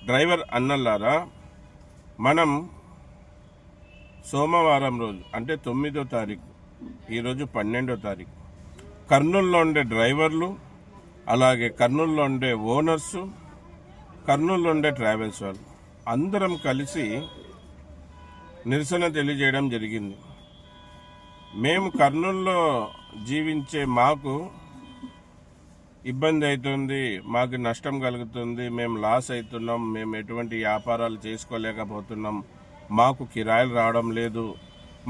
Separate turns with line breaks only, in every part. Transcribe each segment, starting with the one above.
Driver అన్నల్లారా, మనం సోమవారం రోజు అంటే 9వ తారీఖు, ఈరోజు 12వ తారీఖు, కర్నూలులో ఉండే డ్రైవర్లు, అలాగే కర్నూలులో ఉండే ఓనర్సు, కర్నూలులో ఉండే ట్రావెల్స్ వాళ్ళు అందరం కలిసి నిరసన తెలియజేయడం జరిగింది. మేము కర్నూలులో జీవించే మాకు ఇబ్బంది అవుతుంది, మాకు నష్టం కలుగుతుంది, మేము లాస్ అవుతున్నాం, మేము ఎటువంటి వ్యాపారాలు చేసుకోలేకపోతున్నాం, మాకు కిరాయిలు రావడం లేదు,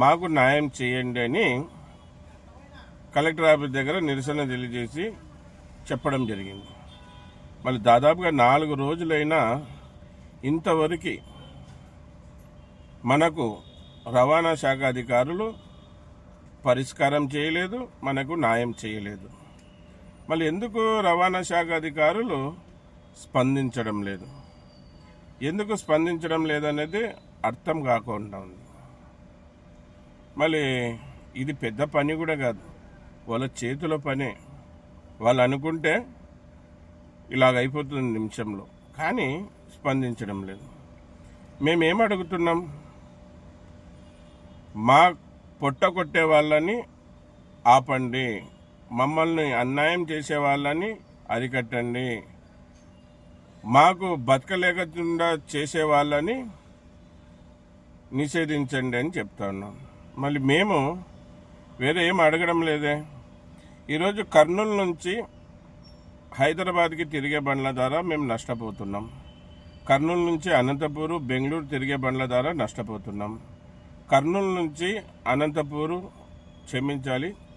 మాకు న్యాయం చేయండి అని కలెక్టర్ ఆఫీస్ దగ్గర నిరసన తెలియజేసి చెప్పడం జరిగింది. మళ్ళీ దాదాపుగా 4 రోజులైనా ఇంతవరకు మనకు రవాణా శాఖ అధికారులు పరిష్కారం చేయలేదు, మనకు న్యాయం చేయలేదు. మళ్ళీ ఎందుకు రవాణా శాఖ అధికారులు స్పందించడం లేదు, ఎందుకు స్పందించడం లేదనేది అర్థం కాకుండా ఉంది. మళ్ళీ ఇది పెద్ద పని కూడా కాదు, వాళ్ళ చేతుల పనే. వాళ్ళు అనుకుంటే ఇలాగ అయిపోతుంది నిమిషంలో, కానీ స్పందించడం లేదు. మేమేం అడుగుతున్నాం? మా పొట్ట కొట్టే వాళ్ళని ఆపండి, మమ్మల్ని అన్యాయం చేసే వాళ్ళని అరికట్టండి, మాకు బతకలేకుండా చేసే వాళ్ళని నిషేధించండి అని చెప్తా ఉన్నాం. మళ్ళీ మేము వేరే ఏం అడగడం లేదే. ఈరోజు కర్నూలు నుంచి హైదరాబాద్కి తిరిగే బండ్ల ద్వారా మేము నష్టపోతున్నాం. కర్నూలు నుంచి అనంతపూరు, బెంగళూరు తిరిగే బండ్ల ద్వారా నష్టపోతున్నాం. కర్నూలు నుంచి అనంతపూరు,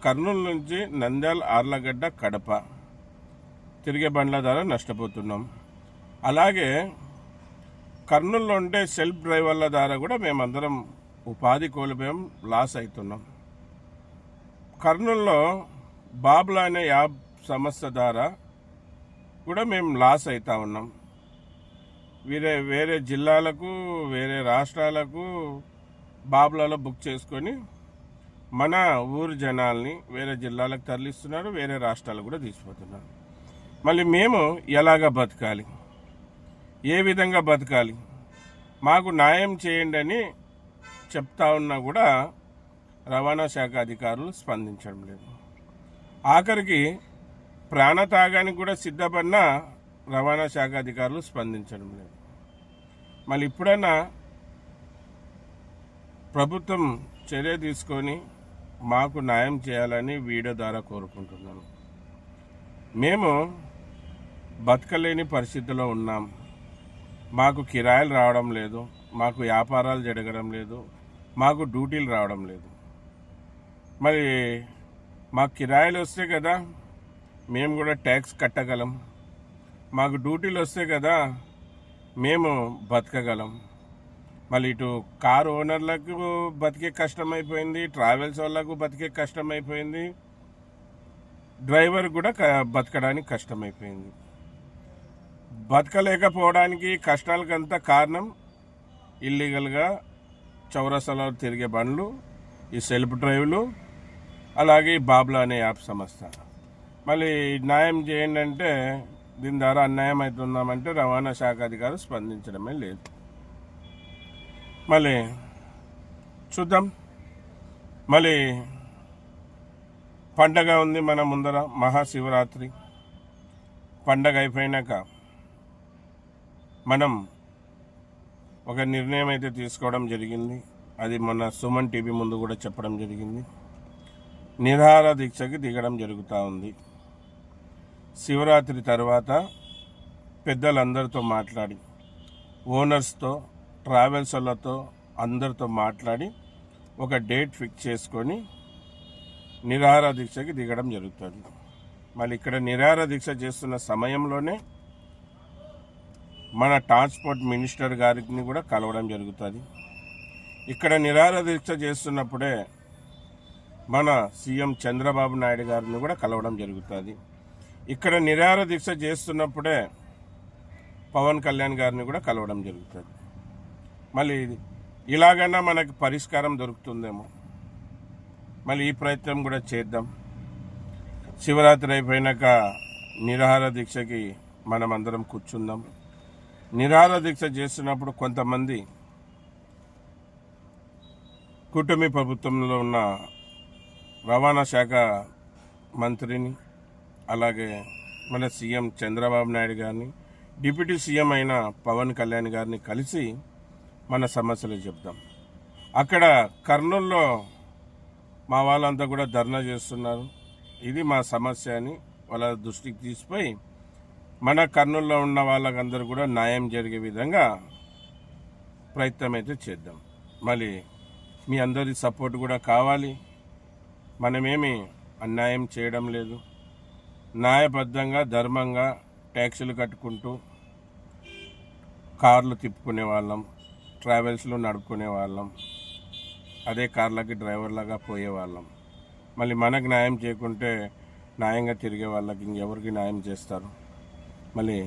కర్నూలు నుంచి నంద్యాల, ఆర్లగడ్డ, కడప తిరిగే బండ్ల ద్వారా నష్టపోతున్నాం. అలాగే కర్నూలులో ఉండే సెల్ఫ్ డ్రైవర్ల ద్వారా కూడా మేమందరం ఉపాధి కోల్పోయాం, లాస్ అవుతున్నాం. కర్నూలులో బాబ్లా అనే యాప్ సంస్థ ద్వారా కూడా మేము లాస్ అవుతా ఉన్నాం. వేరే జిల్లాలకు, వేరే రాష్ట్రాలకు బాబ్లాలో బుక్ చేసుకొని మన ఊరు జనాల్ని వేరే జిల్లాలకు తరలిస్తున్నారు, వేరే రాష్ట్రాలకు కూడా తీసుకుపోతున్నారు. మళ్ళీ మేము ఎలాగ బతకాలి, ఏ విధంగా బతకాలి, మాకు న్యాయం చేయండి అని చెప్తా ఉన్నా కూడా రవాణా శాఖ అధికారులు స్పందించడం లేదు. ఆఖరికి ప్రాణత్యాగానికి కూడా సిద్ధపడిన రవాణా శాఖ అధికారులు స్పందించడం లేదు. మళ్ళీ ఇప్పుడైనా ప్రభుత్వం చర్య తీసుకొని మాకు న్యాయం చేయాలని వీడియో ద్వారా కోరుకుంటున్నాను. మేము బతకలేని పరిస్థితిలో ఉన్నాం, మాకు కిరాయిలు రావడం లేదు, మాకు వ్యాపారాలు జరగడం లేదు, మాకు డ్యూటీలు రావడం లేదు. మరి మాకు కిరాయిలు వస్తే కదా మేము కూడా ట్యాక్స్ కట్టగలం, మాకు డ్యూటీలు వస్తే కదా మేము బతకగలం. మళ్ళీ ఇటు కారు ఓనర్లకు బతికే కష్టమైపోయింది, ట్రావెల్స్ వాళ్ళకు బతికే కష్టమైపోయింది, డ్రైవర్ కూడా బతకడానికి కష్టమైపోయింది. బతకలేకపోవడానికి కష్టాలకంతా కారణం ఇల్లీగల్గా చౌరస్తాలో తిరిగే బండ్లు, ఈ సెల్ఫ్ డ్రైవ్లు, అలాగే బాబ్లా అనే యాప్ సంస్థ. మళ్ళీ న్యాయం చేయండి అంటే దీని ద్వారా అన్యాయం అవుతున్నామంటే రవాణా శాఖ అధికారులు స్పందించడమే లేదు. మళ్ళీ చూద్దాం. మళ్ళీ పండగ ఉంది మన ముందర, మహాశివరాత్రి పండగ అయిపోయినాక మనం ఒక నిర్ణయం అయితే తీసుకోవడం జరిగింది. అది మన సుమన్ టీవీ ముందు కూడా చెప్పడం జరిగింది. నిరాహార దీక్షకి దిగడం జరుగుతూ ఉంది. శివరాత్రి తర్వాత పెద్దలందరితో మాట్లాడి, ఓనర్స్తో, ట్రావెల్స్ వాళ్ళతో అందరితో మాట్లాడి ఒక డేట్ ఫిక్స్ చేసుకొని నిరాహార దీక్షకి దిగడం జరుగుతుంది. మళ్ళీ ఇక్కడ నిరాహార దీక్ష చేస్తున్న సమయంలోనే మన ట్రాన్స్పోర్ట్ మినిస్టర్ గారిని కూడా కలవడం జరుగుతుంది. ఇక్కడ నిరాహార దీక్ష చేస్తున్నప్పుడే మన సీఎం చంద్రబాబు నాయుడు గారిని కూడా కలవడం జరుగుతుంది. ఇక్కడ నిరాహార దీక్ష చేస్తున్నప్పుడే పవన్ కళ్యాణ్ గారిని కూడా కలవడం జరుగుతుంది. మళ్ళీ ఇలాగైనా మనకి పరిష్కారం దొరుకుతుందేమో, మళ్ళీ ఈ ప్రయత్నం కూడా చేద్దాం. శివరాత్రి అయిపోయినాక నిరాహార దీక్షకి మనం అందరం కూర్చుందాం. నిరాహార దీక్ష చేస్తున్నప్పుడు కొంతమంది కూటమి ప్రభుత్వంలో ఉన్న రవాణా శాఖ మంత్రిని, అలాగే మన సీఎం చంద్రబాబు నాయుడు గారిని, డిప్యూటీ సీఎం అయిన పవన్ కళ్యాణ్ గారిని కలిసి మన సమస్యలు చెప్తాం. అక్కడ కర్నూలులో మా వాళ్ళంతా కూడా ధర్నా చేస్తున్నారు. ఇది మా సమస్య అని వాళ్ళ దృష్టికి తీసిపోయి మన కర్నూలులో ఉన్న వాళ్ళకందరూ కూడా న్యాయం జరిగే విధంగా ప్రయత్నం అయితే చేద్దాం. మళ్ళీ మీ అందరి సపోర్ట్ కూడా కావాలి. మనమేమి అన్యాయం చేయడం లేదు. న్యాయబద్ధంగా ధర్మంగా ట్యాక్సులు కట్టుకుంటూ కార్లు తిప్పుకునే వాళ్ళం, ట్రావెల్స్లో నడుపుకునే వాళ్ళం, అదే కార్లకి డ్రైవర్లాగా పోయేవాళ్ళం. మళ్ళీ మనకు న్యాయం చేయకుంటే న్యాయంగా తిరిగే వాళ్ళకి ఇంకెవరికి న్యాయం చేస్తారు? మళ్ళీ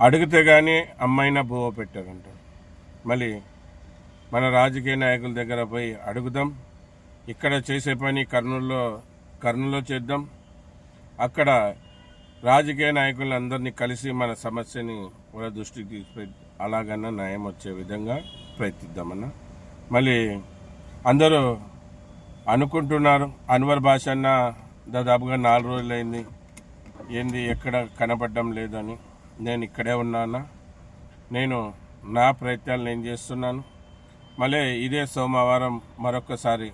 అడిగితే కానీ అమ్మాయినా బువ్వ పెట్టారంటారు. మళ్ళీ మన రాజకీయ నాయకుల దగ్గర పోయి అడుగుదాం. ఇక్కడ చేసే పని కర్నూలులో చేద్దాం. అక్కడ రాజకీయ నాయకులందరినీ కలిసి మన సమస్యని వాళ్ళ దృష్టికి తీసుకుని అలాగన్నా న్యాయం వచ్చే విధంగా ప్రయత్నిద్దామన్నా. మళ్ళీ అందరూ అనుకుంటున్నారు అన్వర్ భాష అన్న దాదాపుగా 4 రోజులైంది, ఏంది ఎక్కడ కనపడడం లేదని. నేను ఇక్కడే ఉన్నానా, నేను నా ప్రయత్నాలు నేను చేస్తున్నాను. మళ్ళీ ఇదే సోమవారం మరొకసారి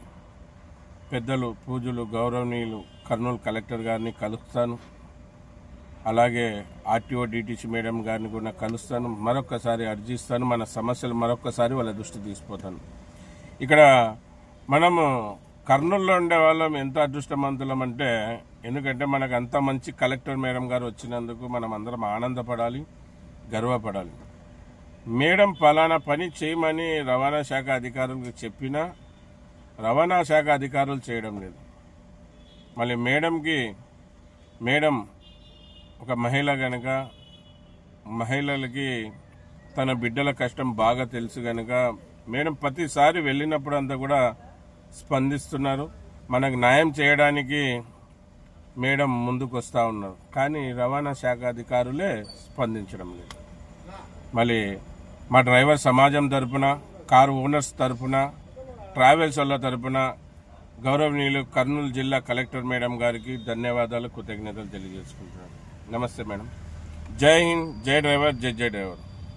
పెద్దలు పూజలు గౌరవనీయులు కర్నూలు కలెక్టర్ గారిని కలుస్తాను. అలాగే ఆర్టీఓ డిటిసి మేడం గారిని కూడా కలుస్తాను. మరొకసారి అర్జిస్తాను. మన సమస్యలు మరొకసారి వాళ్ళ దృష్టి తీసుకుపోతాను. ఇక్కడ మనము కర్నూలులో ఉండే వాళ్ళం ఎంత అదృష్టవంతులం అంటే, ఎందుకంటే మనకు అంత మంచి కలెక్టర్ మేడం గారు వచ్చినందుకు మనం అందరం ఆనందపడాలి, గర్వపడాలి. మేడం పలానా పని చేయమని రవాణా శాఖ అధికారులకు చెప్పినా రవాణా శాఖ అధికారులు చేయడం లేదు. మళ్ళీ మేడం ఒక మహిళ కనుక, మహిళలకి తన బిడ్డల కష్టం బాగా తెలుసు కనుక మేడం ప్రతిసారి వెళ్ళినప్పుడు అంతా కూడా స్పందిస్తున్నారు. మనకు న్యాయం చేయడానికి మేడం ముందుకు వస్తూ ఉన్నారు. కానీ రవాణా శాఖ అధికారులే స్పందించడం లేదు. మళ్ళీ మా డ్రైవర్ సమాజం తరపున, కారు ఓనర్స్ తరపున, ట్రావెల్స్ వాళ్ళ తరపున గౌరవనీయులు కర్నూలు జిల్లా కలెక్టర్ మేడం గారికి ధన్యవాదాలు, కృతజ్ఞతలు తెలియజేసుకుంటున్నాను. నమస్తే మేడం. జై హింద్, జై డ్రైవర్, జై డ్రైవర్.